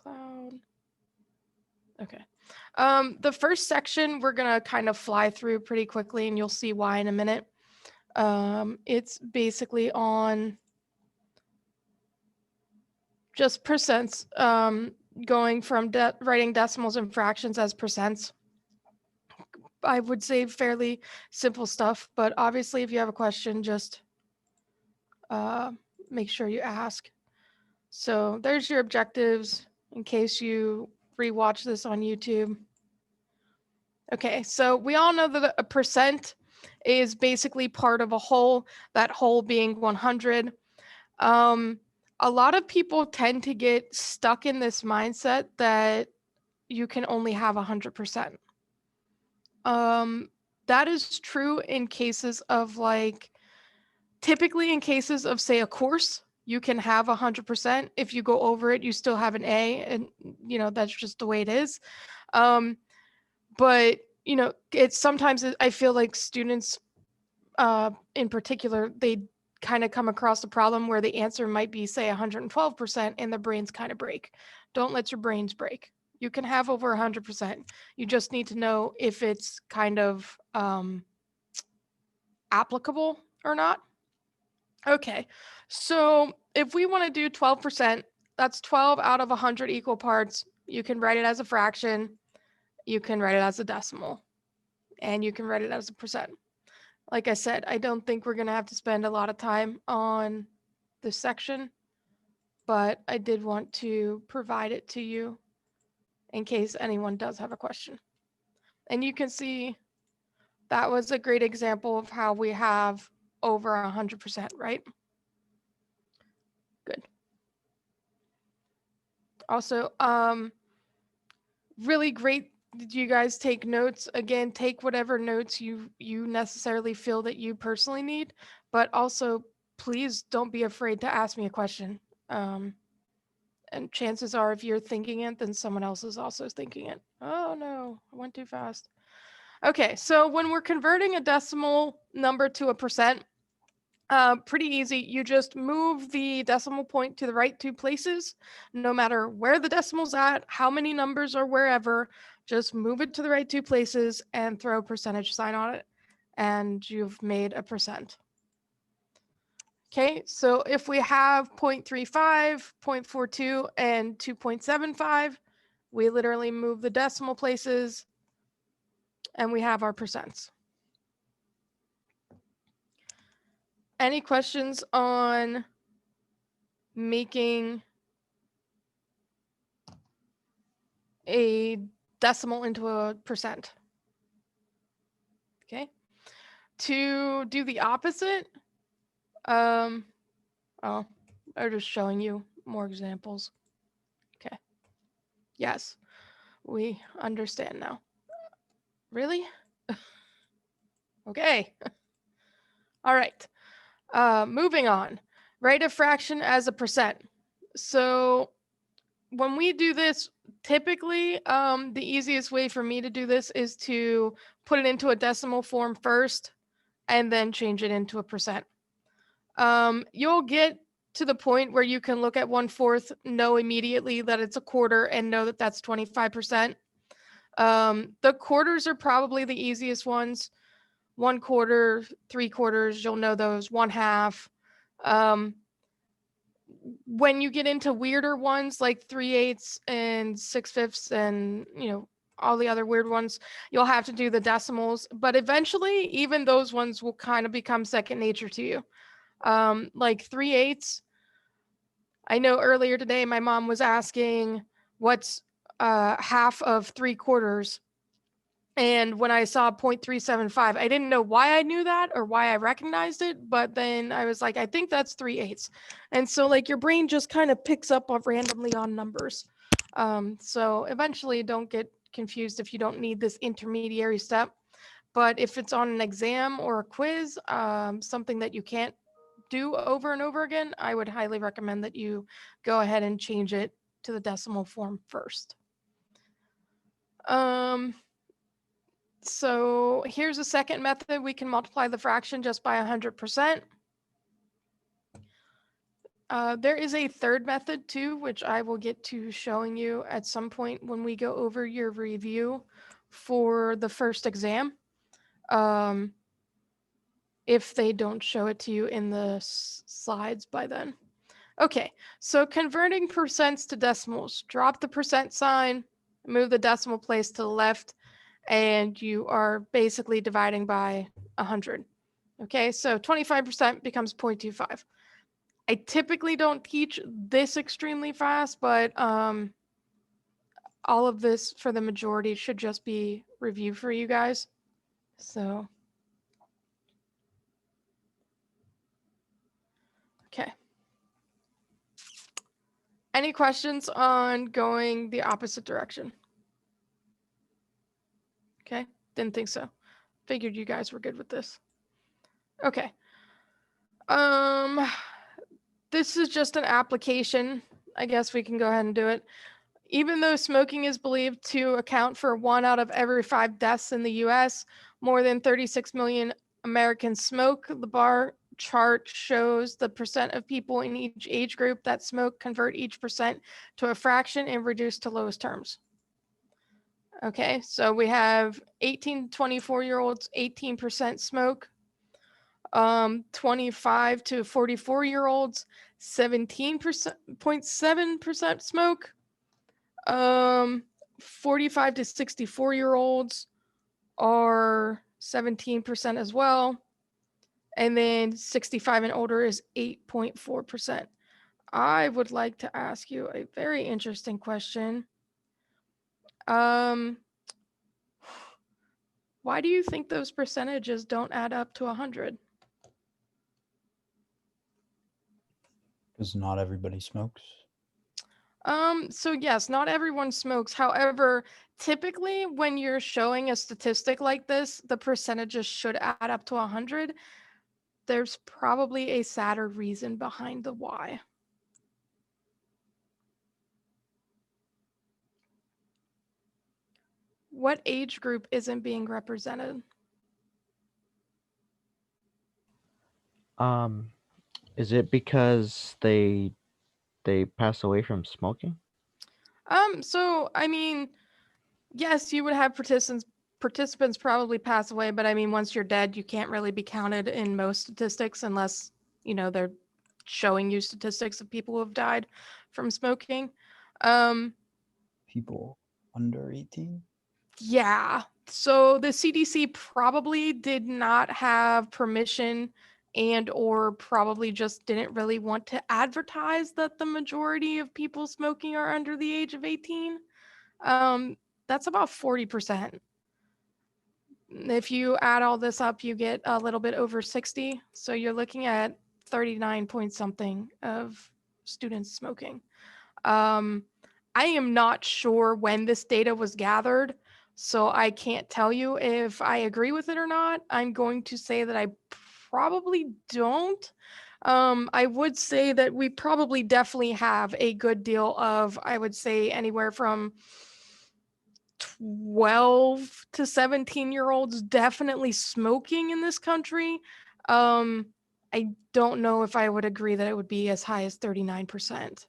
cloud. Okay. The first section we're gonna kind of fly through pretty quickly, and you'll see why in a minute. It's basically on just percents, going from writing decimals and fractions as percents. I would say fairly simple stuff, but obviously if you have a question, just make sure you ask. So there's your objectives in case you rewatch this on YouTube. Okay, so we all know that a percent is basically part of a whole, that whole being 100. A lot of people tend to get stuck in this mindset that you can only have 100%. That is true in cases of like, typically in cases of say a course, you can have 100%. If you go over it, you still have an A, and you know, that's just the way it is. But you know, it's sometimes I feel like students in particular, they kind of come across a problem where the answer might be say 112% and the brains kind of break. Don't let your brains break. You can have over 100%. You just need to know if it's kind of applicable or not. Okay, so if we want to do 12%, that's 12 out of 100 equal parts. You can write it as a fraction, you can write it as a decimal, and you can write it as a percent. Like I said, I don't think we're going to have to spend a lot of time on this section, but I did want to provide it to you in case anyone does have a question. And you can see that was a great example of how we have over 100%, right? Good. Also, really great. Did you guys take notes? Again, take whatever notes you necessarily feel that you personally need, but also please don't be afraid to ask me a question. And chances are if you're thinking it, then someone else is also thinking it. Oh no, I went too fast. Okay, so when we're converting a decimal number to a percent, pretty easy. You just move the decimal point to the right two places, no matter where the decimal's at, how many numbers are wherever, just move it to the right two places and throw a percentage sign on it, and you've made a percent. Okay, so if we have 0.35, 0.42, and 2.75, we literally move the decimal places and we have our percents. Any questions on making a decimal into a percent? Okay. To do the opposite, oh, I'm just showing you more examples. Okay. Yes, we understand now. Really? Okay. All right. Moving on. Write a fraction as a percent. So when we do this, typically the easiest way for me to do this is to put it into a decimal form first and then change it into a percent. You'll get to the point where you can look at 1/4, know immediately that it's a quarter, and know that that's 25%. The quarters are probably the easiest ones. 1/4, 3/4, you'll know those. 1/2. When you get into weirder ones like 3/8 and 6/5 and all the other weird ones, you'll have to do the decimals, but eventually even those ones will kind of become second nature to you. Like 3/8, I know earlier today my mom was asking what's half of 3/4. And when I saw 0.375, I didn't know why I knew that or why I recognized it, but then I was like, I think that's 3/8. And so like your brain just kind of picks up on randomly on numbers. So eventually don't get confused if you don't need this intermediary step. But if it's on an exam or a quiz, something that you can't do over and over again, I would highly recommend that you go ahead and change it to the decimal form first. So here's a second method. We can multiply the fraction just by 100%. There is a third method too, which I will get to showing you at some point when we go over your review for the first exam. If they don't show it to you in the slides by then. Okay, so converting percents to decimals. Drop the percent sign, move the decimal place to the left, and you are basically dividing by 100. Okay, so 25% becomes 0.25. I typically don't teach this extremely fast, but all of this for the majority should just be review for you guys. So, okay. Any questions on going the opposite direction? Okay, didn't think so. Figured you guys were good with this. Okay. This is just an application. I guess we can go ahead and do it. Even though smoking is believed to account for 1 out of every 5 deaths in the US, more than 36 million Americans smoke. The bar chart shows the percent of people in each age group that smoke. Convert each percent to a fraction and reduce to lowest terms. Okay, so we have 18 to 24-year-olds, 18% smoke. 25 to 44-year-olds, 17.7% smoke. 45 to 64-year-olds are 17% as well. And then 65 and older is 8.4%. I would like to ask you a very interesting question. Why do you think those percentages don't add up to 100? Because not everybody smokes. So yes, not everyone smokes. However, typically when you're showing a statistic like this, the percentages should add up to 100. There's probably a sadder reason behind the why. What age group isn't being represented? Is it because they pass away from smoking? So I mean, yes, you would have participants probably pass away, but I mean, once you're dead, you can't really be counted in most statistics unless, they're showing you statistics of people who have died from smoking. People under 18? Yeah. So the CDC probably did not have permission and or probably just didn't really want to advertise that the majority of people smoking are under the age of 18. That's about 40%. If you add all this up, you get a little bit over 60. So you're looking at 39 point something of students smoking. I am not sure when this data was gathered, so I can't tell you if I agree with it or not. I'm going to say that I probably don't. I would say that we probably definitely have a good deal of, I would say, anywhere from 12 to 17-year-olds definitely smoking in this country. I don't know if I would agree that it would be as high as 39%.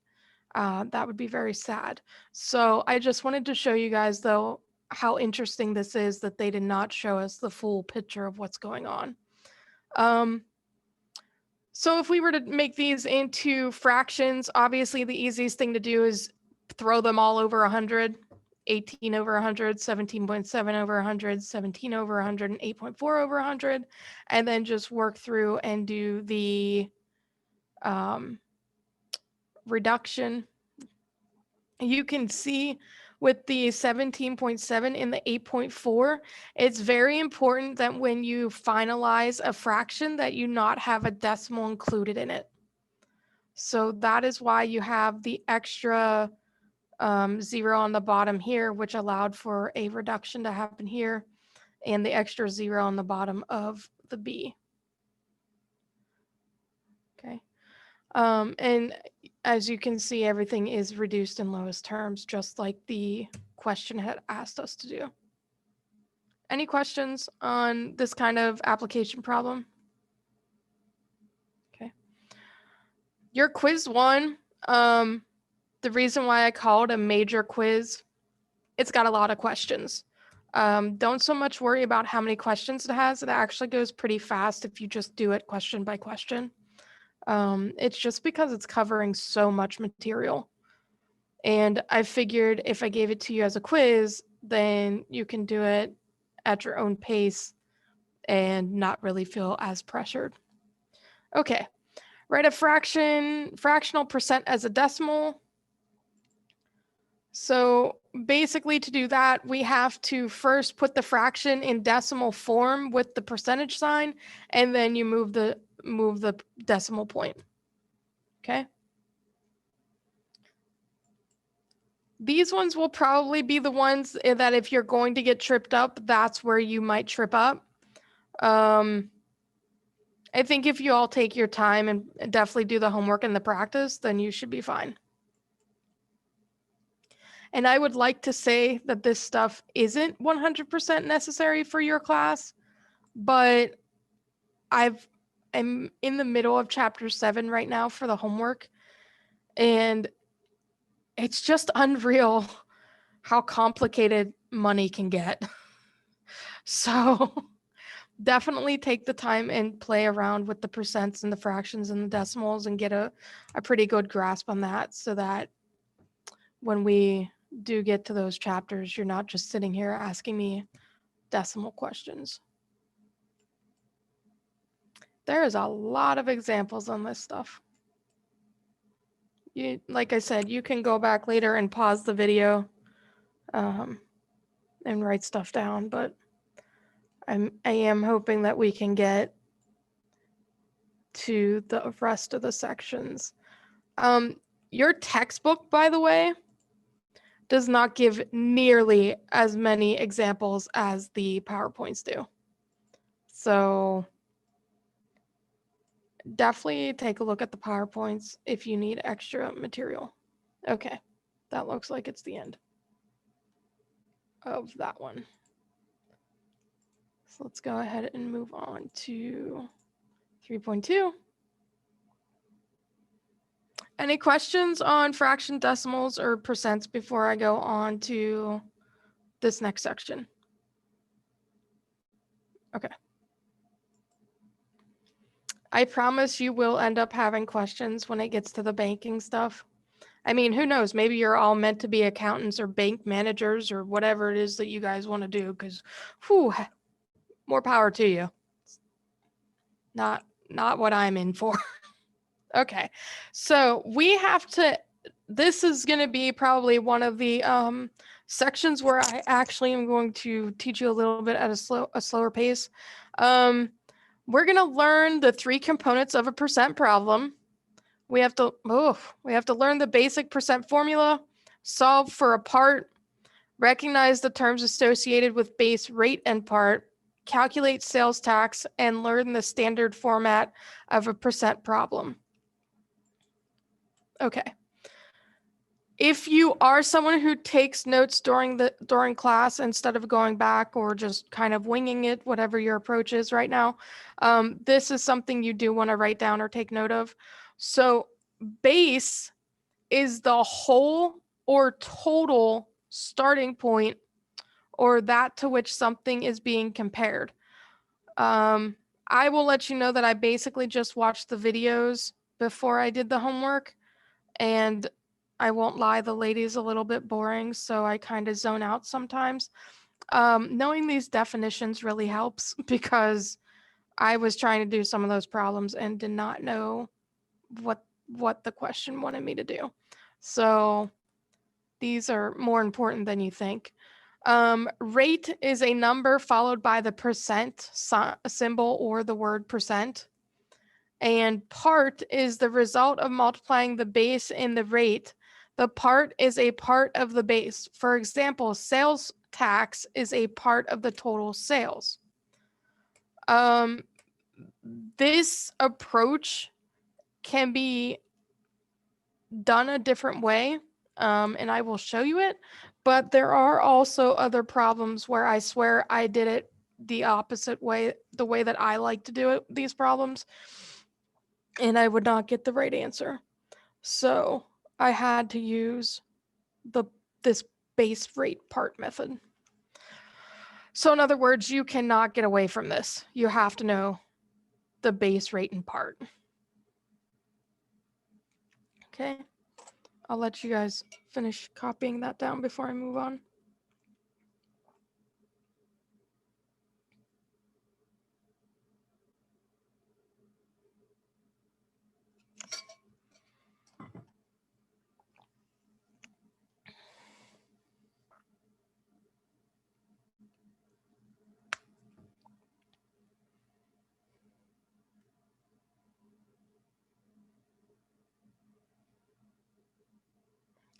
That would be very sad. So I just wanted to show you guys, though, how interesting this is that they did not show us the full picture of what's going on. So if we were to make these into fractions, obviously the easiest thing to do is throw them all over 100. 18 over 100, 17.7 over 100, 17 over 100, and 8.4 over 100, and then just work through and do the reduction. You can see with the 17.7 and the 8.4, it's very important that when you finalize a fraction that you not have a decimal included in it. So that is why you have the extra 0 on the bottom here, which allowed for a reduction to happen here, and the extra 0 on the bottom of the B. Okay. And as you can see, everything is reduced in lowest terms, just like the question had asked us to do. Any questions on this kind of application problem? Okay. Your quiz one, the reason why I call it a major quiz, it's got a lot of questions. Don't so much worry about how many questions it has. It actually goes pretty fast if you just do it question by question. It's just because it's covering so much material. And I figured if I gave it to you as a quiz, then you can do it at your own pace and not really feel as pressured. Okay, write a fractional percent as a decimal. So basically to do that, we have to first put the fraction in decimal form with the percentage sign, and then you move the decimal point. Okay. These ones will probably be the ones that if you're going to get tripped up, that's where you might trip up. I think if you all take your time and definitely do the homework and the practice, then you should be fine. And I would like to say that this stuff isn't 100% necessary for your class, but I'm in the middle of chapter 7 right now for the homework, and it's just unreal how complicated money can get. So definitely take the time and play around with the percents and the fractions and the decimals and get a pretty good grasp on that, so that when we do get to those chapters, you're not just sitting here asking me decimal questions. There is a lot of examples on this stuff. Like I said, you can go back later and pause the video and write stuff down, but I am hoping that we can get to the rest of the sections. Your textbook, by the way, does not give nearly as many examples as the PowerPoints do. So definitely take a look at the PowerPoints if you need extra material. Okay, that looks like it's the end of that one. So let's go ahead and move on to 3.2. Any questions on fraction, decimals, or percents before I go on to this next section? Okay. I promise you will end up having questions when it gets to the banking stuff. I mean, who knows? Maybe you're all meant to be accountants or bank managers or whatever it is that you guys want to do, because whew, more power to you. Not what I'm in for. Okay, so we have to, this is going to be probably one of the sections where I actually am going to teach you a little bit at a slower pace. We're going to learn the 3 components of a percent problem. We have to learn the basic percent formula, solve for a part, recognize the terms associated with base rate and part, calculate sales tax, and learn the standard format of a percent problem. Okay. If you are someone who takes notes during class instead of going back or just kind of winging it, whatever your approach is right now, this is something you do want to write down or take note of. So base is the whole or total starting point, or that to which something is being compared. I will let you know that I basically just watched the videos before I did the homework, and I won't lie, the lady's a little bit boring, so I kind of zone out sometimes. Knowing these definitions really helps, because I was trying to do some of those problems and did not know what the question wanted me to do. So these are more important than you think. Rate is a number followed by the percent symbol or the word percent. And part is the result of multiplying the base in the rate. The part is a part of the base. For example, sales tax is a part of the total sales. This approach can be done a different way, and I will show you it, but there are also other problems where I swear I did it the opposite way, the way that I like to do it, these problems. and I would not get the right answer. So I had to use this base rate part method. So in other words, you cannot get away from this. You have to know the base rate and part. Okay, I'll let you guys finish copying that down before I move on.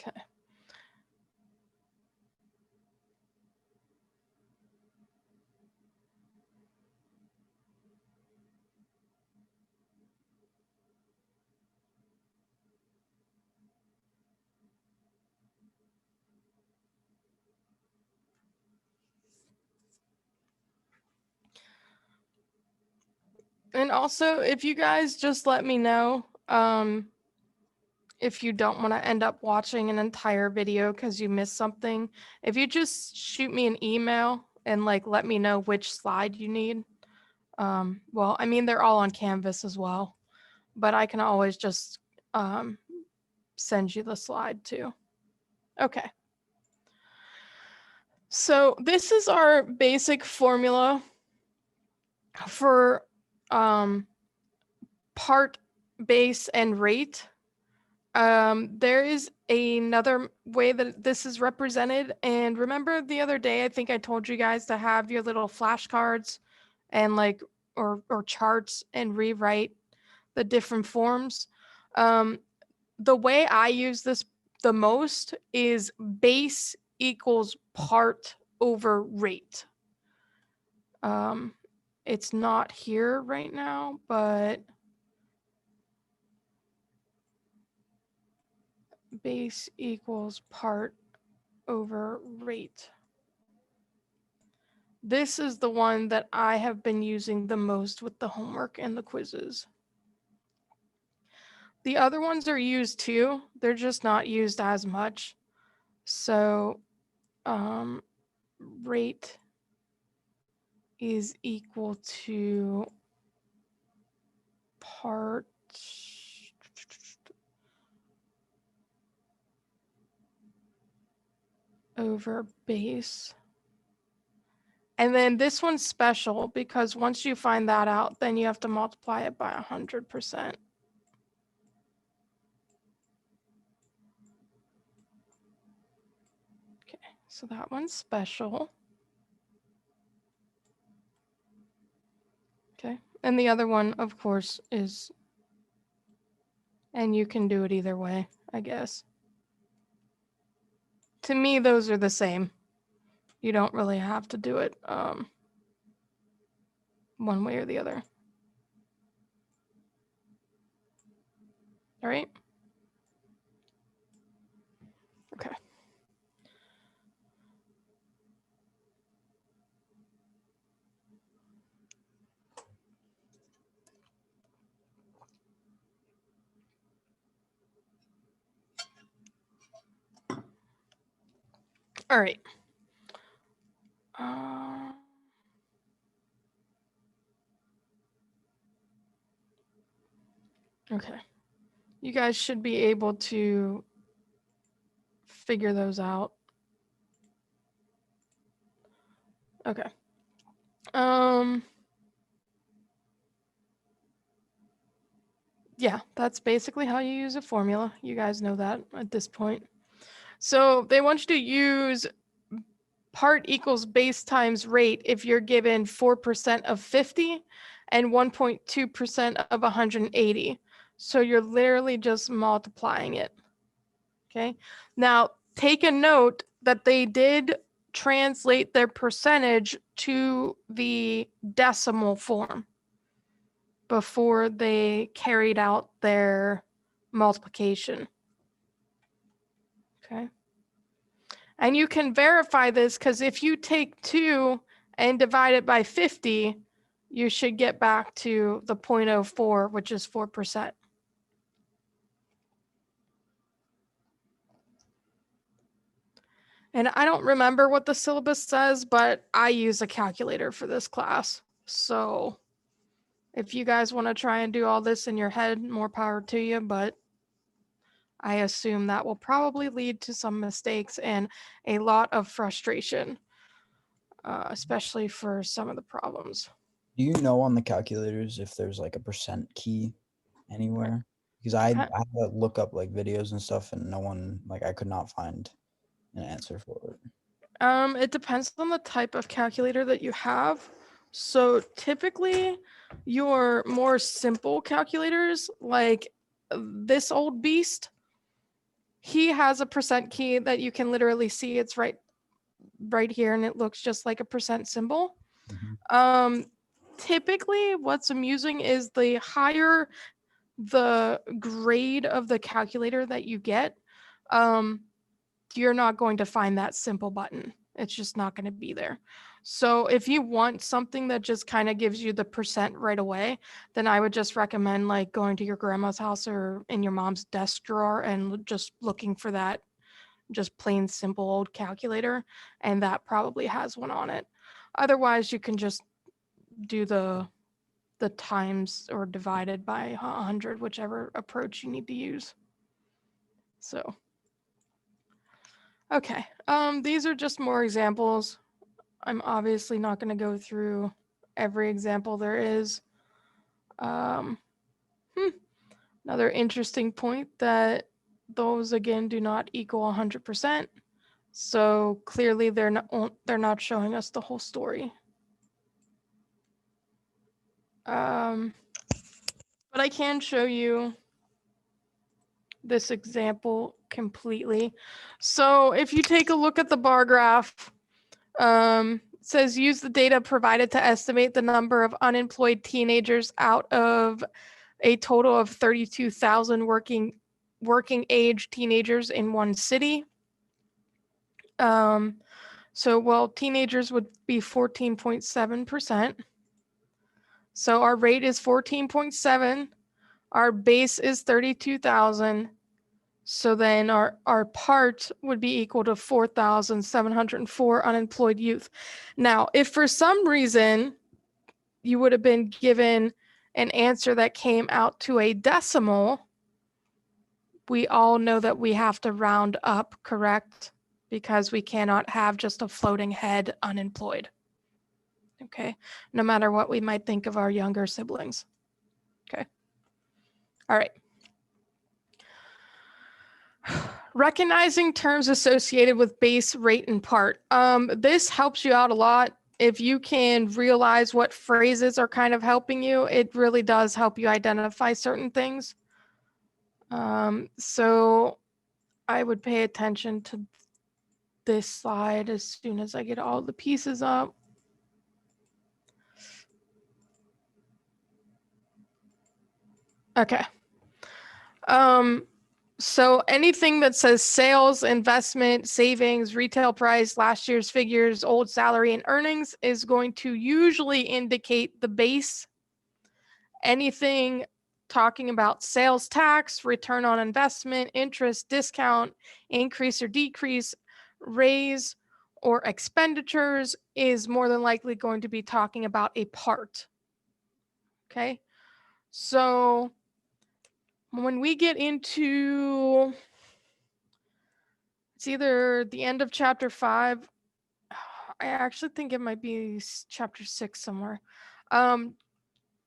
Okay. And also, if you guys just let me know, if you don't want to end up watching an entire video because you missed something, if you just shoot me an email and like let me know which slide you need. Well, I mean, they're all on Canvas as well, but I can always just send you the slide too. Okay. So this is our basic formula for part, base, and rate. There is another way that this is represented. And remember the other day, I think I told you guys to have your little flashcards and like, or charts and rewrite the different forms. The way I use this the most is base equals part over rate. It's not here right now, but base equals part over rate. This is the one that I have been using the most with the homework and the quizzes. The other ones are used too. They're just not used as much. So rate is equal to part over base. And then this one's special because once you find that out, then you have to multiply it by 100%. Okay, so that one's special. Okay, and the other one, of course, is, and you can do it either way, I guess. To me, those are the same. You don't really have to do it one way or the other. All right. Okay. All right. Okay. You guys should be able to figure those out. Okay. Yeah, that's basically how you use a formula. You guys know that at this point. So they want you to use part equals base times rate if you're given 4% of 50 and 1.2% of 180. So you're literally just multiplying it. Okay. Now take a note that they did translate their percentage to the decimal form before they carried out their multiplication. Okay. And you can verify this because if you take 2 and divide it by 50, you should get back to the 0.04, which is 4%. And I don't remember what the syllabus says, but I use a calculator for this class. So if you guys want to try and do all this in your head, more power to you, but I assume that will probably lead to some mistakes and a lot of frustration, especially for some of the problems. Do you know on the calculators if there's like a percent key anywhere? Because I Okay. had to look up like videos and stuff, and no one, like, I could not find an answer for it. It depends on the type of calculator that you have. So typically your more simple calculators, like this old beast, he has a percent key that you can literally see. It's right here, and it looks just like a percent symbol. Mhm. Typically what's amusing is the higher the grade of the calculator that you get, you're not going to find that simple button. It's just not going to be there. So if you want something that just kind of gives you the percent right away, then I would just recommend like going to your grandma's house or in your mom's desk drawer and just looking for that just plain simple old calculator, and that probably has one on it. Otherwise, you can just do the times or divided by 100, whichever approach you need to use. So okay, these are just more examples. I'm obviously not going to go through every example there is. Another interesting point that those again do not equal 100%. So clearly they're not showing us the whole story. But I can show you this example completely. So if you take a look at the bar graph, it says use the data provided to estimate the number of unemployed teenagers out of a total of 32,000 working age teenagers in one city. So well, teenagers would be 14.7%. So our rate is 14.7. Our base is 32,000. So then our part would be equal to 4,704 unemployed youth. Now, if for some reason you would have been given an answer that came out to a decimal, we all know that we have to round up, correct? Because we cannot have just a floating head unemployed. Okay, no matter what we might think of our younger siblings. Okay, all right. Recognizing terms associated with base, rate, and part. This helps you out a lot. If you can realize what phrases are kind of helping you, it really does help you identify certain things. So I would pay attention to this slide as soon as I get all the pieces up. Okay. So anything that says sales, investment, savings, retail price, last year's figures, old salary, and earnings is going to usually indicate the base. Anything talking about sales tax, return on investment, interest, discount, increase or decrease, raise, or expenditures is more than likely going to be talking about a part. Okay, so when we get into, it's either the end of chapter 5, I actually think it might be chapter 6 somewhere.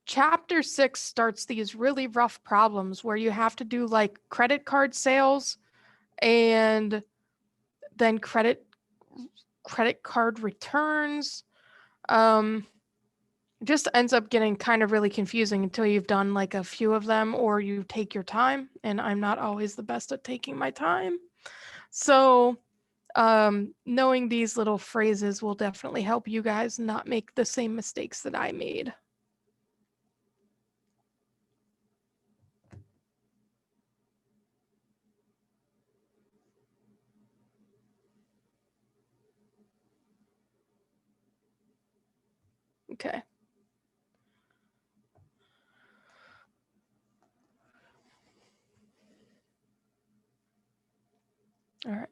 Chapter 6 starts these really rough problems where you have to do like credit card sales and then credit card returns. It just ends up getting kind of really confusing until you've done like a few of them or you take your time, and I'm not always the best at taking my time. So knowing these little phrases will definitely help you guys not make the same mistakes that I made. Okay. All right.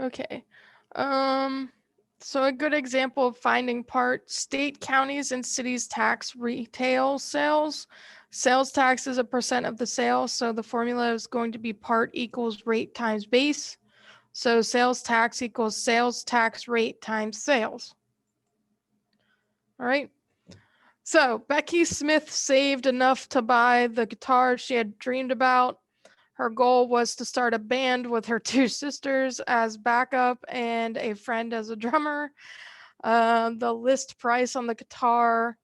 Okay. So a good example of finding part: state, counties, and cities tax retail sales. Sales tax is a percent of the sale. So the formula is going to be part equals rate times base. So sales tax equals sales tax rate times sales. All right. So Becky Smith saved enough to buy the guitar she had dreamed about. Her goal was to start a band with her two sisters as backup and a friend as a drummer. The list price on the guitar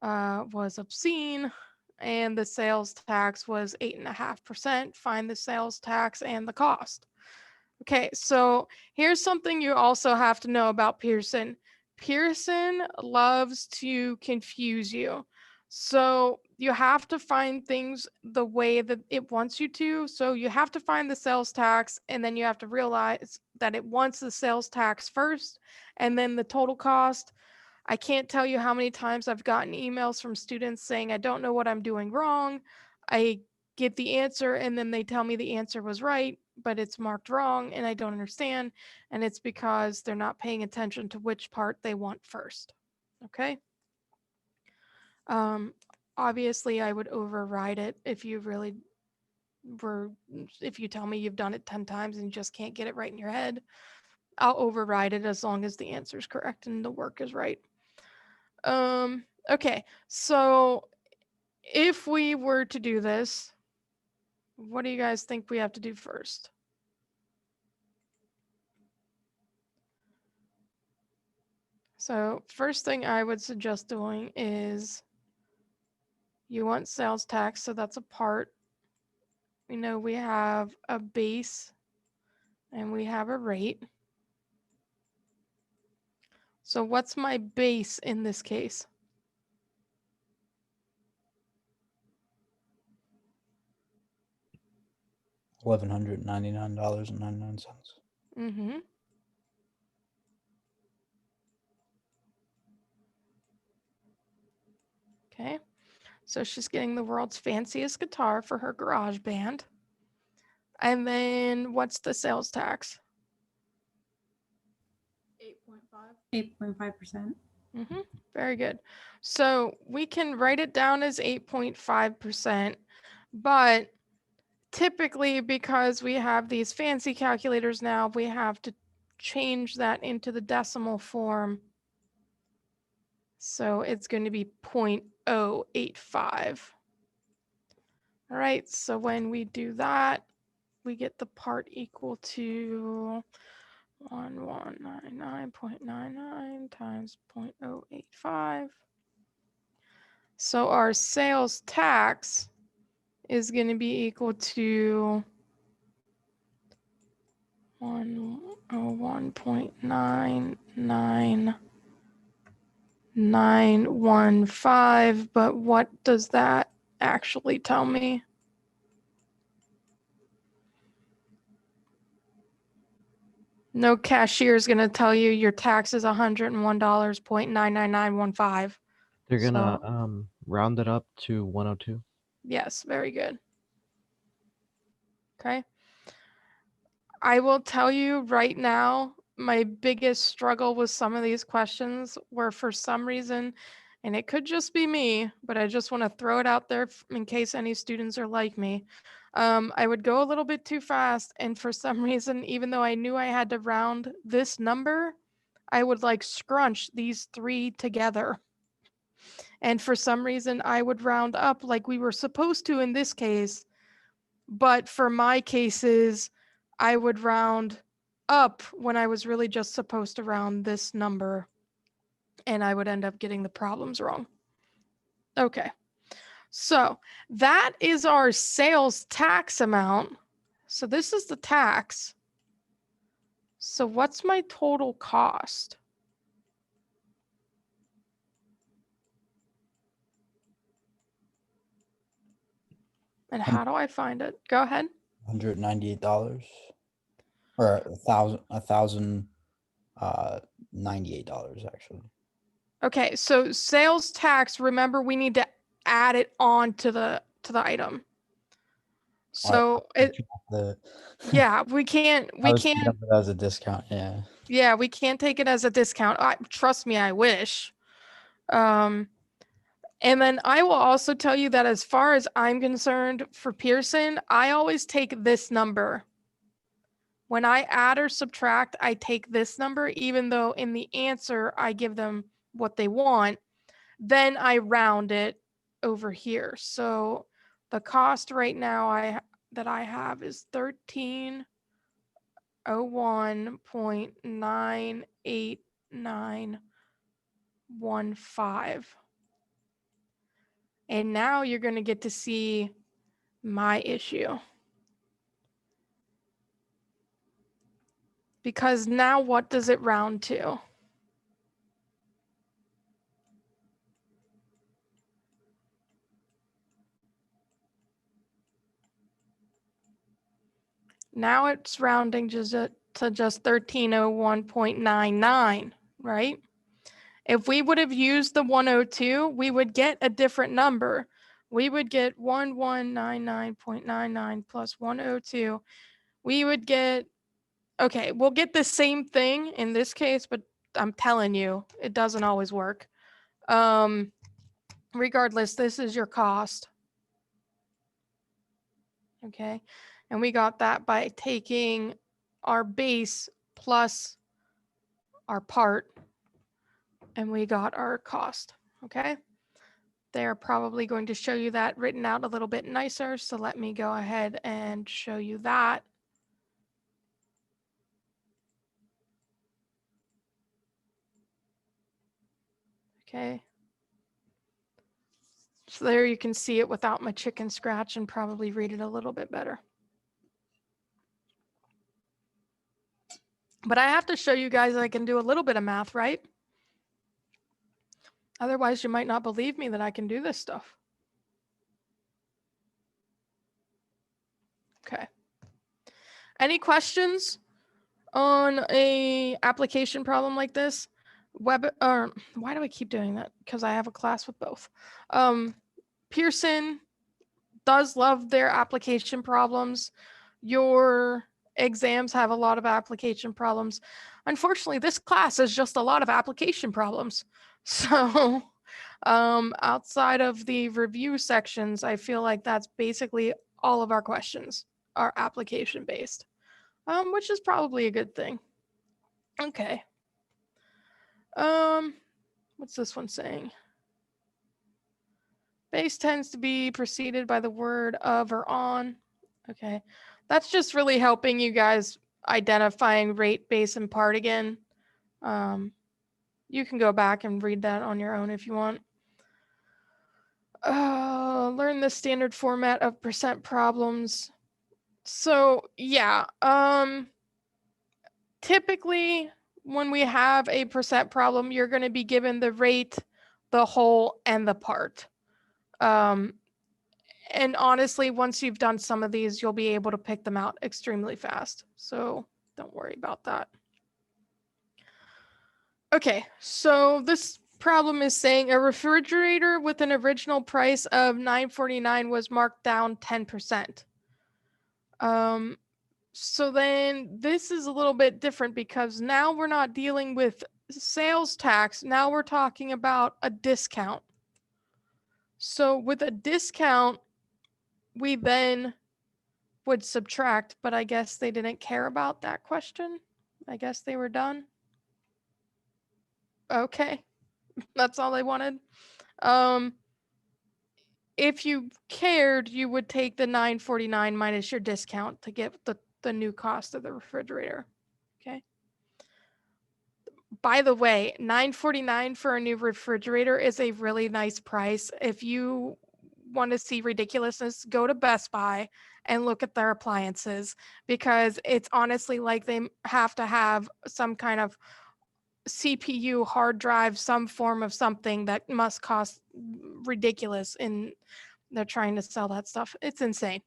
was obscene, and the sales tax was 8.5%. Find the sales tax and the cost. Okay, so here's something you also have to know about Pearson. Pearson loves to confuse you. So you have to find things the way that it wants you to. So you have to find the sales tax, and then you have to realize that it wants the sales tax first and then the total cost. I can't tell you how many times I've gotten emails from students saying, I don't know what I'm doing wrong. I get the answer and then they tell me the answer was right, but it's marked wrong and I don't understand. And it's because they're not paying attention to which part they want first. Okay. Obviously, I would override it if you really if you tell me you've done it 10 times and you just can't get it right in your head. I'll override it as long as the answer is correct and the work is right. Okay, so if we were to do this, what do you guys think we have to do first? So first thing I would suggest doing is you want sales tax, so that's a part. We know we have a base and we have a rate. So what's my base in this case? $1,199.99. Mm-hmm. Okay. So she's getting the world's fanciest guitar for her garage band. And then what's the sales tax? 8.5%. Mm-hmm. Very good. So we can write it down as 8.5%, but typically because we have these fancy calculators now, we have to change that into the decimal form. So it's going to be 0.085. All right, so when we do that, we get the part equal to 1199.99 times 0.085. So our sales tax is going to be equal to 101.99915. But what does that actually tell me? No cashier is going to tell you your tax is $101.99915. They're gonna So- round it up to 102. Yes, very good. Okay. I will tell you right now, my biggest struggle with some of these questions were for some reason, and it could just be me, but I just want to throw it out there in case any students are like me. I would go a little bit too fast, and for some reason, even though I knew I had to round this number, I would like scrunch these three together. And for some reason, I would round up like we were supposed to in this case. But for my cases, I would round up when I was really just supposed to round this number. And I would end up getting the problems wrong. Okay. So that is our sales tax amount. So this is the tax. So what's my total cost? And how do I find it? Go ahead. $198 or $1,098 actually. Okay, so sales tax, remember we need to add it on to the item. So The yeah, we can't I was thinking of it as a discount. Yeah. yeah, we can't take it as a discount. Trust me, I wish. And then I will also tell you that as far as I'm concerned for Pearson, I always take this number. When I add or subtract, I take this number, even though in the answer I give them what they want. Then I round it over here. So the cost right now that I have is 1301.98915. And now you're going to get to see my issue. Because now what does it round to? Now it's rounding to just 1301.99, right? If we would have used the 102, we would get a different number. We would get 1199.99 plus 102. We would get, okay, we'll get the same thing in this case, but I'm telling you, it doesn't always work. Regardless, this is your cost. Okay, and we got that by taking our base plus our part, and we got our cost. Okay, they're probably going to show you that written out a little bit nicer, so let me go ahead and show you that. Okay, so there you can see it without my chicken scratch and probably read it a little bit better. But I have to show you guys I can do a little bit of math, right? Otherwise, you might not believe me that I can do this stuff. Okay. Any questions on a application problem like this? Why do I keep doing that? Because I have a class with both. Pearson does love their application problems. Your exams have a lot of application problems. Unfortunately, this class is just a lot of application problems. So outside of the review sections, I feel like that's basically all of our questions are application based, which is probably a good thing. Okay. What's this one saying? Base tends to be preceded by the word of or on. Okay. That's just really helping you guys identifying rate, base, and part again. You can go back and read that on your own if you want. Learn the standard format of percent problems. So yeah, typically when we have a percent problem, you're going to be given the rate, the whole, and the part. And honestly, once you've done some of these, you'll be able to pick them out extremely fast. So don't worry about that. Okay, so this problem is saying a refrigerator with an original price of $9.49 was marked down 10%. So then this is a little bit different because now we're not dealing with sales tax. Now we're talking about a discount. So with a discount, we then would subtract, but I guess they didn't care about that question. I guess they were done. Okay, that's all they wanted. If you cared, you would take the $9.49 minus your discount to get the new cost of the refrigerator. Okay. By the way, $9.49 for a new refrigerator is a really nice price. If you want to see ridiculousness, go to Best Buy and look at their appliances, because it's honestly like they have to have some kind of CPU, hard drive, some form of something that must cost ridiculous, and they're trying to sell that stuff. It's insane.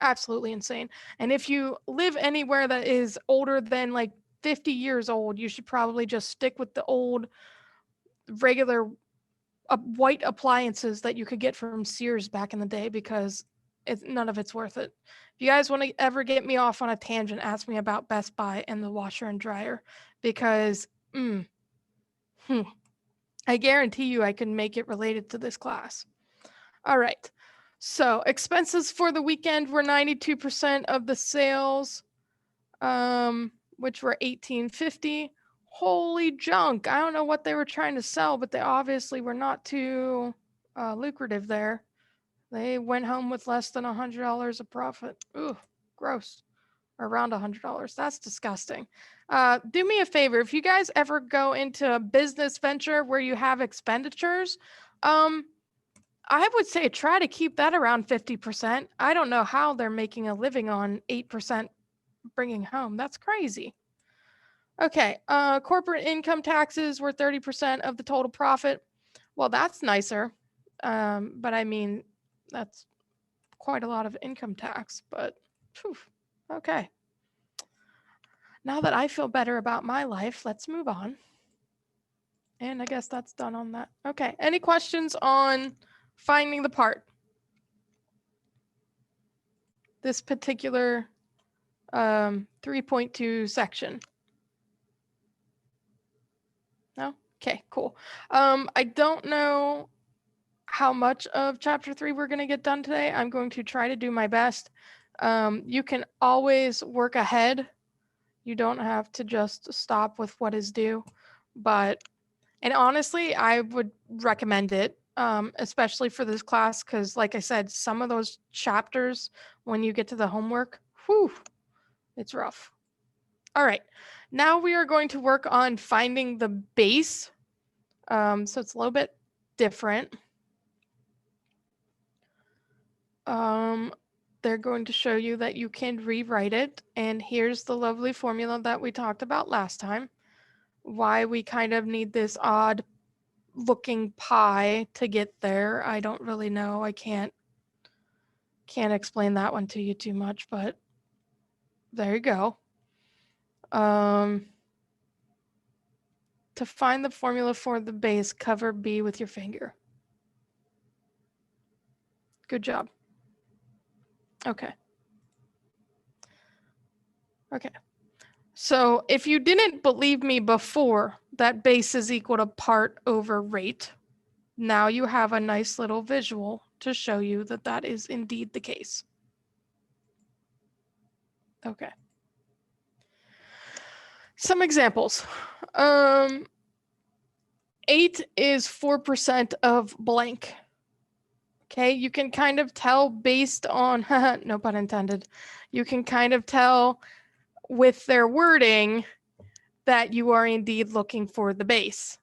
Absolutely insane. And if you live anywhere that is older than like 50 years old, you should probably just stick with the old regular white appliances that you could get from Sears back in the day, because none of it's worth it. If you guys want to ever get me off on a tangent, ask me about Best Buy and the washer and dryer, because I guarantee you I can make it related to this class. All right. So expenses for the weekend were 92% of the sales, which were $18.50. Holy junk. I don't know what they were trying to sell, but they obviously were not too lucrative there. They went home with less than $100 of profit. Ooh, gross. Or around $100. That's disgusting. Do me a favor. If you guys ever go into a business venture where you have expenditures, I would say try to keep that around 50%. I don't know how they're making a living on 8% bringing home. That's crazy. Okay, corporate income taxes were 30% of the total profit. Well, that's nicer. But I mean, that's quite a lot of income tax, but phew, okay. Now that I feel better about my life, let's move on. And I guess that's done on that. Okay, any questions on finding the part? This particular 3.2 section. No? Okay, cool. I don't know how much of chapter 3 we're going to get done today. I'm going to try to do my best. You can always work ahead. You don't have to just stop with what is due. And honestly, I would recommend it, especially for this class, because like I said, some of those chapters, when you get to the homework, whew, it's rough. All right, now we are going to work on finding the base. So it's a little bit different. They're going to show you that you can rewrite it. And here's the lovely formula that we talked about last time. Why we kind of need this odd looking pie to get there, I don't really know. I can't explain that one to you too much, but there you go. To find the formula for the base, cover B with your finger. Good job. Okay. So if you didn't believe me before that base is equal to part over rate, now you have a nice little visual to show you that that is indeed the case. Okay. Some examples. 8 is 4% of blank. Okay, you can kind of tell based on, no pun intended, you can kind of tell with their wording that you are indeed looking for the base.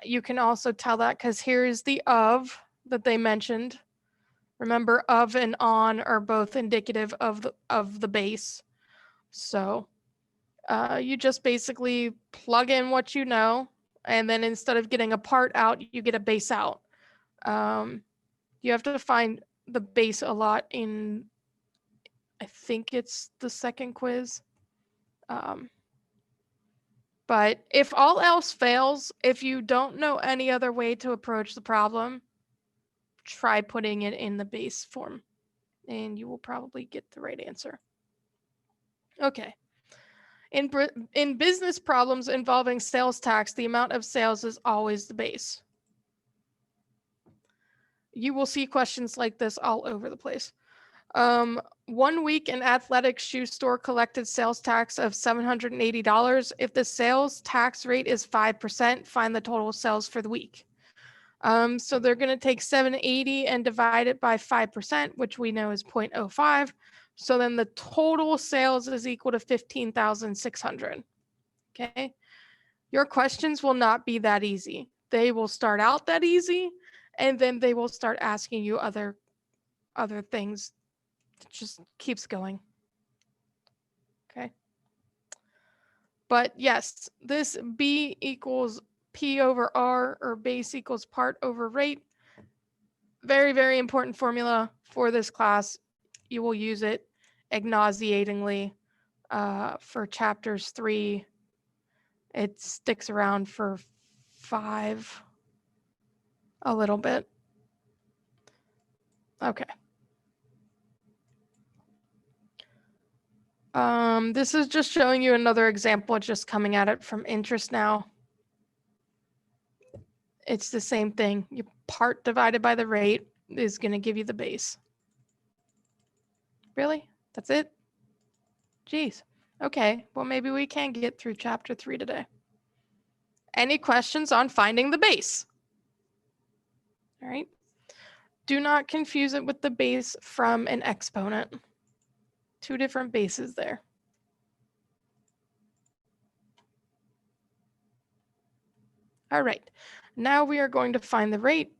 You can also tell that because here is the of that they mentioned. Remember, of and on are both indicative of the base. So you just basically plug in what you know, and then instead of getting a part out, you get a base out. You have to find the base a lot in, I think it's the second quiz. But if all else fails, if you don't know any other way to approach the problem, try putting it in the base form and you will probably get the right answer. Okay. In business problems involving sales tax, the amount of sales is always the base. You will see questions like this all over the place. 1 week, an athletic shoe store collected sales tax of $780. If the sales tax rate is 5%, find the total sales for the week. So they're going to take 780 and divide it by 5%, which we know is 0.05. So then the total sales is equal to 15,600. Okay. Your questions will not be that easy. They will start out that easy, and then they will start asking you other things. It just keeps going. Okay. But yes, this B equals P over R, or base equals part over rate. Very, very important formula for this class. You will use it nauseatingly for chapters 3. It sticks around for 5 a little bit. Okay. This is just showing you another example, just coming at it from interest now. It's the same thing. Your part divided by the rate is going to give you the base. Really? That's it? Jeez. Okay, well, maybe we can get through chapter 3 today. Any questions on finding the base? All right. Do not confuse it with the base from an exponent. 2 different bases there. All right. Now we are going to find the rate.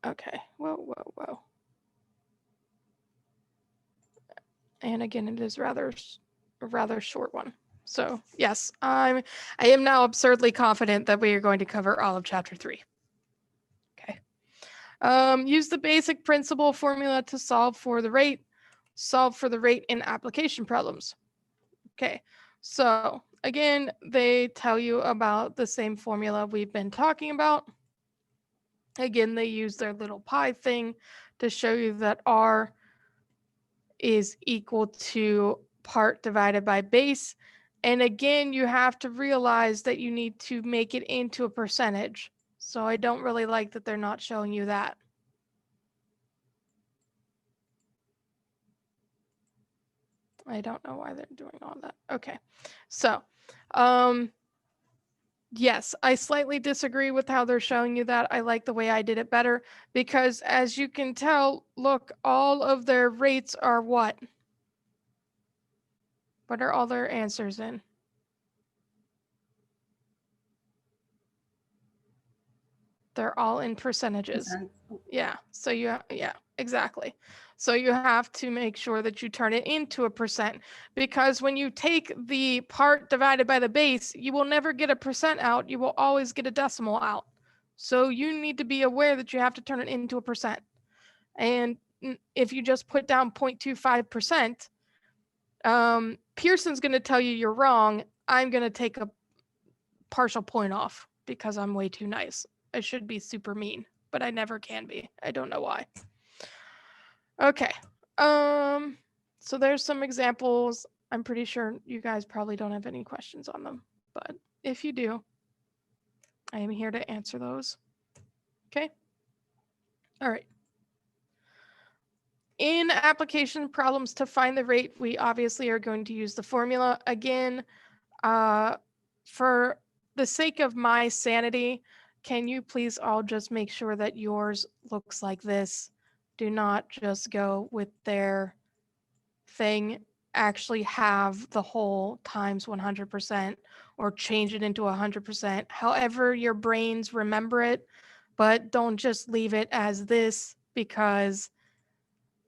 Okay. Whoa. And again, it is a rather short one. So yes, I am now absurdly confident that we are going to cover all of chapter 3. Okay. Use the basic principal formula to solve for the rate. Solve for the rate in application problems. Okay. So again, they tell you about the same formula we've been talking about. Again, they use their little pi thing to show you that R is equal to part divided by base. And again, you have to realize that you need to make it into a percentage. So I don't really like that they're not showing you that. I don't know why they're doing all that. Okay. So, yes, I slightly disagree with how they're showing you that. I like the way I did it better because as you can tell, look, all of their rates are what? What are all their answers in? They're all in percentages. Yeah. So yeah, exactly. So you have to make sure that you turn it into a percent because when you take the part divided by the base, you will never get a percent out. You will always get a decimal out. So you need to be aware that you have to turn it into a percent. And if you just put down 0.25%, Pearson's going to tell you you're wrong. I'm going to take a partial point off because I'm way too nice. I should be super mean, but I never can be. I don't know why. Okay. So there's some examples. I'm pretty sure you guys probably don't have any questions on them, but if you do, I am here to answer those. Okay. All right. In application problems to find the rate, we obviously are going to use the formula. Again, for the sake of my sanity, can you please all just make sure that yours looks like this? Do not just go with their thing. Actually have the whole times 100% or change it into 100%. However your brains remember it, but don't just leave it as this because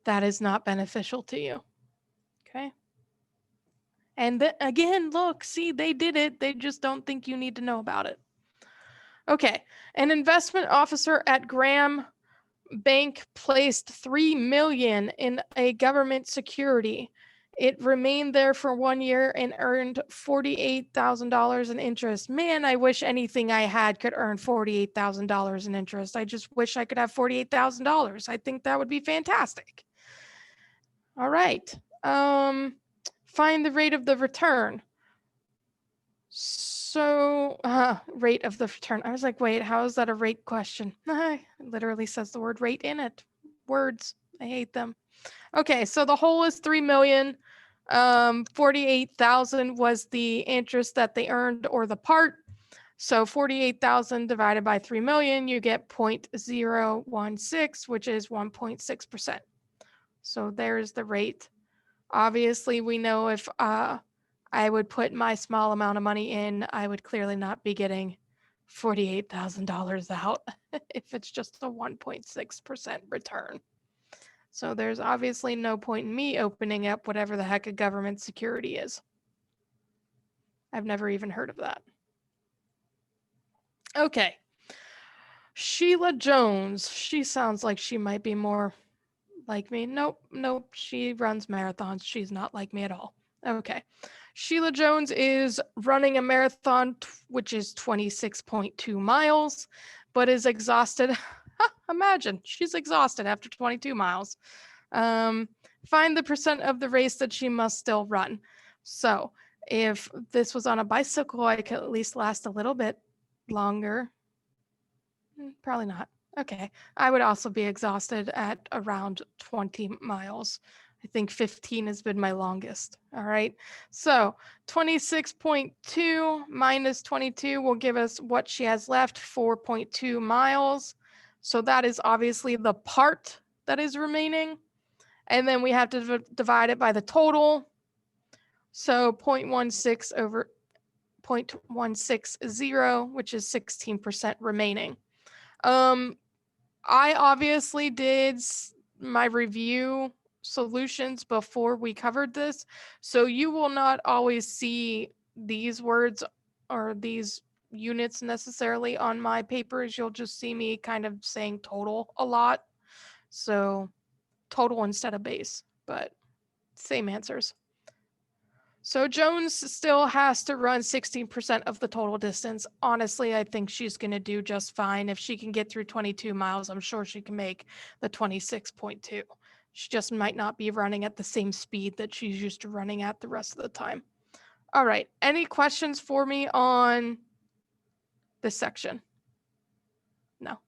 that is not beneficial to you. Okay. And again, look, see, they did it. They just don't think you need to know about it. Okay. An investment officer at Graham Bank placed $3 million in a government security. It remained there for 1 year and earned $48,000 in interest. Man, I wish anything I had could earn $48,000 in interest. I just wish I could have $48,000. I think that would be fantastic. All right. Find the rate of the return. So, rate of the return. I was like, wait, how is that a rate question? It literally says the word rate in it. Words, I hate them. Okay, so the whole is 3 million. 48,000 was the interest that they earned or the part. So 48,000 divided by 3 million, you get 0.016, which is 1.6%. So there's the rate. Obviously, we know if I would put my small amount of money in, I would clearly not be getting $48,000 out if it's just a 1.6% return. So there's obviously no point in me opening up whatever the heck a government security is. I've never even heard of that. Okay. Sheila Jones. She sounds like she might be more like me. Nope. She runs marathons. She's not like me at all. Okay. Sheila Jones is running a marathon, which is 26.2 miles, but is exhausted. Imagine she's exhausted after 22 miles. Find the percent of the race that she must still run. So if this was on a bicycle, I could at least last a little bit longer. Probably not. Okay. I would also be exhausted at around 20 miles. I think 15 has been my longest. All right. So 26.2 minus 22 will give us what she has left, 4.2 miles. So that is obviously the part that is remaining. And then we have to divide it by the total. So 0.16 over 0.160, which is 16% remaining. I obviously did my review solutions before we covered this, so you will not always see these words or these units necessarily on my papers. You'll just see me kind of saying total a lot. So total instead of base, but same answers. So Jones still has to run 16% of the total distance. Honestly, I think she's going to do just fine. If she can get through 22 miles, I'm sure she can make the 26.2. She just might not be running at the same speed that she's used to running at the rest of the time. All right. Any questions for me on this section? No.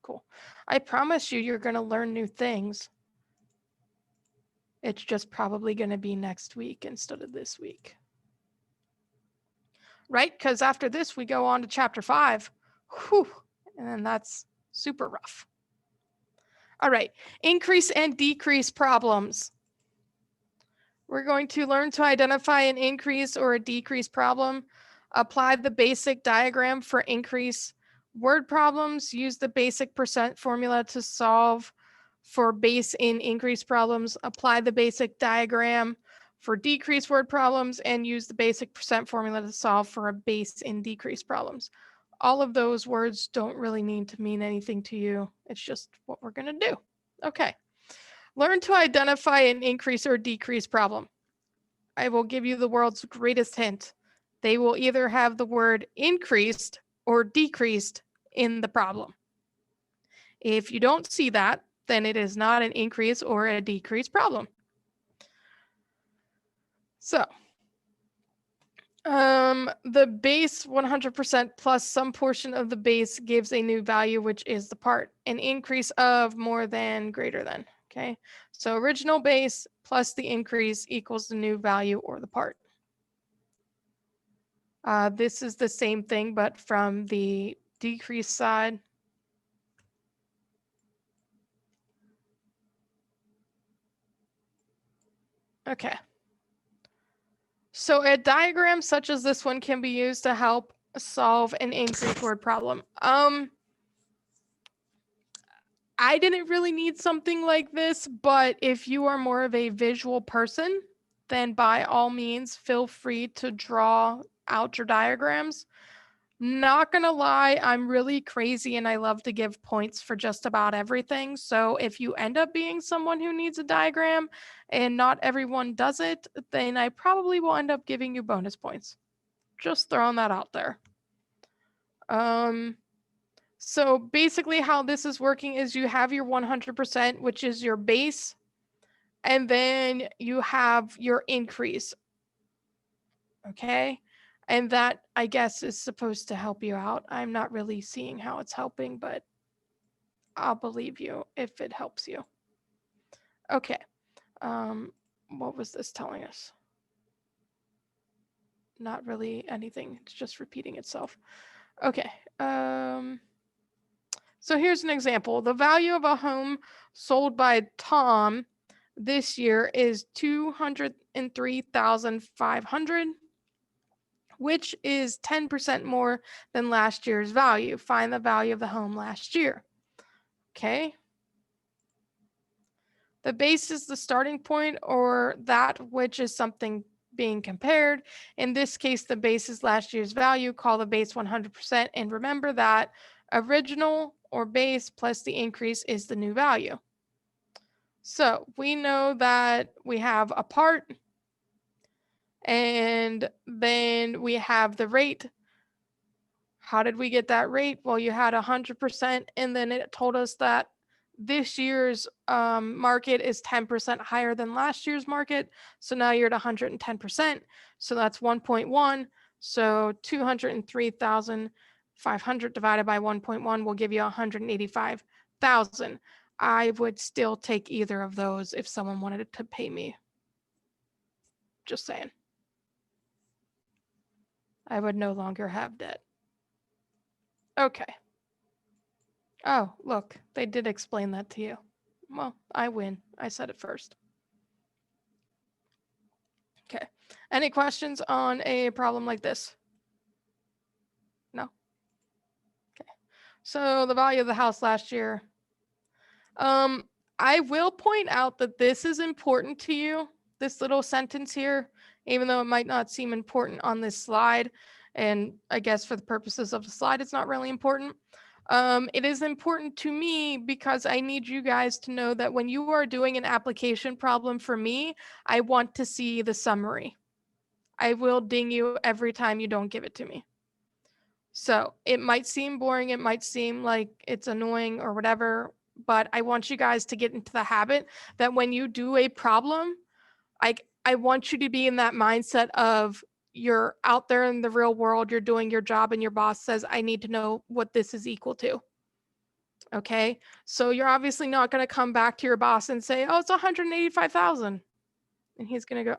Cool. I promise you, you're going to learn new things. It's just probably going to be next week instead of this week. Right? Because after this, we go on to chapter 5. Whew. And then that's super rough. All right. Increase and decrease problems. We're going to learn to identify an increase or a decrease problem. Apply the basic diagram for increase word problems. Use the basic percent formula to solve for base in increase problems. Apply the basic diagram for decrease word problems and use the basic percent formula to solve for a base in decrease problems. All of those words don't really need to mean anything to you. It's just what we're going to do. Okay. Learn to identify an increase or decrease problem. I will give you the world's greatest hint. They will either have the word increased or decreased in the problem. If you don't see that, then it is not an increase or a decrease problem. So, the base 100% plus some portion of the base gives a new value, which is the part. An increase of more than greater than, okay? So original base plus the increase equals the new value or the part. This is the same thing, but from the decrease side. Okay. So a diagram such as this one can be used to help solve an increase word problem. I didn't really need something like this, but if you are more of a visual person, then by all means, feel free to draw out your diagrams. Not gonna lie, I'm really crazy and I love to give points for just about everything. So if you end up being someone who needs a diagram and not everyone does it, then I probably will end up giving you bonus points. Just throwing that out there. So basically how this is working is you have your 100%, which is your base, and then you have your increase. Okay. And that, I guess, is supposed to help you out. I'm not really seeing how it's helping, but I'll believe you if it helps you. Okay. What was this telling us? Not really anything. It's just repeating itself. Okay. So here's an example. The value of a home sold by Tom this year is $203,500. Which is 10% more than last year's value. Find the value of the home last year. Okay. The base is the starting point or that which is something being compared. In this case, the base is last year's value. Call the base 100%. And remember that original or base plus the increase is the new value. So we know that we have a part And then we have the rate. How did we get that rate? Well, you had 100%, and then it told us that this year's market is 10% higher than last year's market. So now you're at 110%. So that's 1.1. So 203,500 divided by 1.1 will give you 185,000. I would still take either of those if someone wanted to pay me. Just saying. I would no longer have debt. Okay. Oh, look, they did explain that to you. Well, I win. I said it first. Okay. Any questions on a problem like this? No? Okay. So the value of the house last year. I will point out that this is important to you, this little sentence here, even though it might not seem important on this slide. And I guess for the purposes of the slide, it's not really important. It is important to me because I need you guys to know that when you are doing an application problem for me, I want to see the summary. I will ding you every time you don't give it to me. So it might seem boring, it might seem like it's annoying or whatever, but I want you guys to get into the habit that when you do a problem, I want you to be in that mindset of you're out there in the real world, you're doing your job, and your boss says, I need to know what this is equal to. Okay. So you're obviously not going to come back to your boss and say, oh, it's 185,000. And he's going to go,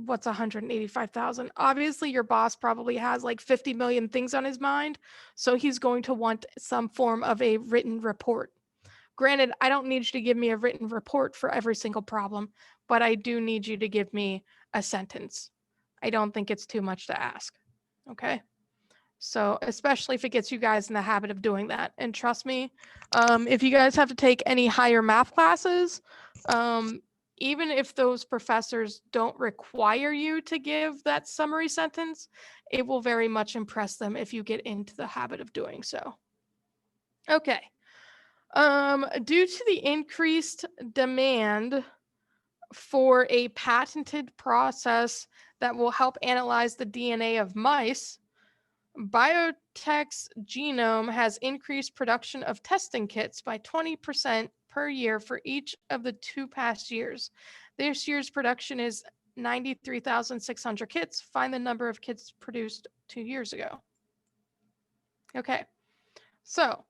what's 185,000? Obviously, your boss probably has like 50 million things on his mind. So he's going to want some form of a written report. Granted, I don't need you to give me a written report for every single problem, but I do need you to give me a sentence. I don't think it's too much to ask. Okay. So especially if it gets you guys in the habit of doing that. And trust me, if you guys have to take any higher math classes, even if those professors don't require you to give that summary sentence, it will very much impress them if you get into the habit of doing so. Okay. Due to the increased demand for a patented process that will help analyze the DNA of mice, Biotech's Genome has increased production of testing kits by 20% per year for each of the 2 past years. This year's production is 93,600 kits. Find the number of kits produced 2 years ago. Okay, so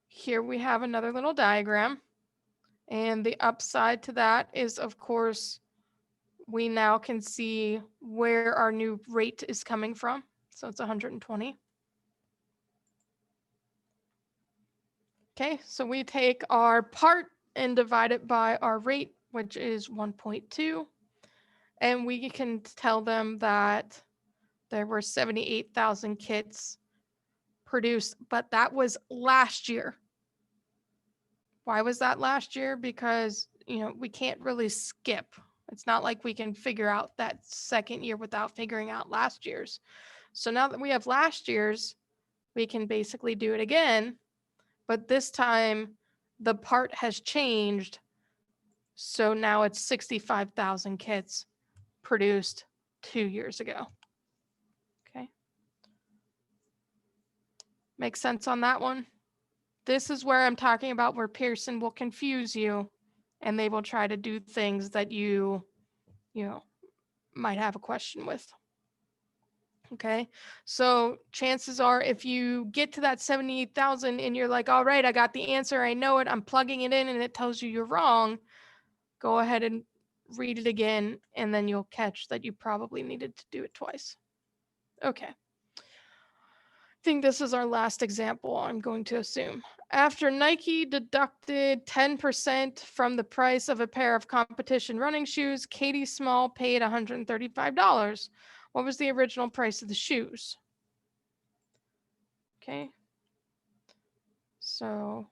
here we have another little diagram. And the upside to that is, of course, we now can see where our new rate is coming from. So it's 120. Okay, so we take our part and divide it by our rate, which is 1.2. And we can tell them that there were 78,000 kits produced, but that was last year. Why was that last year? Because, we can't really skip. It's not like we can figure out that second year without figuring out last year's. So now that we have last year's, we can basically do it again, but this time the part has changed. So now it's 65,000 kits produced 2 years ago. Okay. Makes sense on that one? This is where I'm talking about where Pearson will confuse you and they will try to do things that you might have a question with. Okay, so chances are if you get to that 78,000 and you're like, all right, I got the answer, I know it, I'm plugging it in and it tells you you're wrong, go ahead and read it again and then you'll catch that you probably needed to do it twice. Okay. I think this is our last example, I'm going to assume. After Nike deducted 10% from the price of a pair of competition running shoes, Katie Small paid $135. What was the original price of the shoes? Okay. So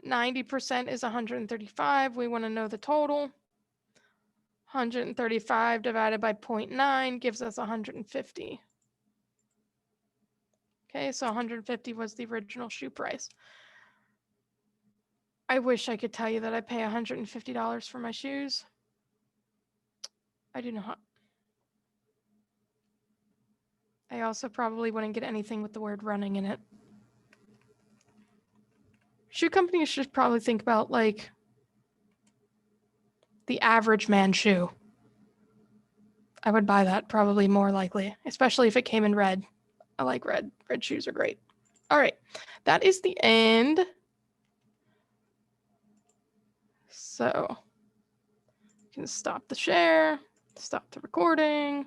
90% is 135. We want to know the total. 135 divided by 0.9 gives us 150. Okay, so 150 was the original shoe price. I wish I could tell you that I pay $150 for my shoes. I do not. I also probably wouldn't get anything with the word running in it. Shoe companies should probably think about like the average man shoe. I would buy that probably more likely, especially if it came in red. I like red. Red shoes are great. All right. That is the end. So you can stop the share, stop the recording.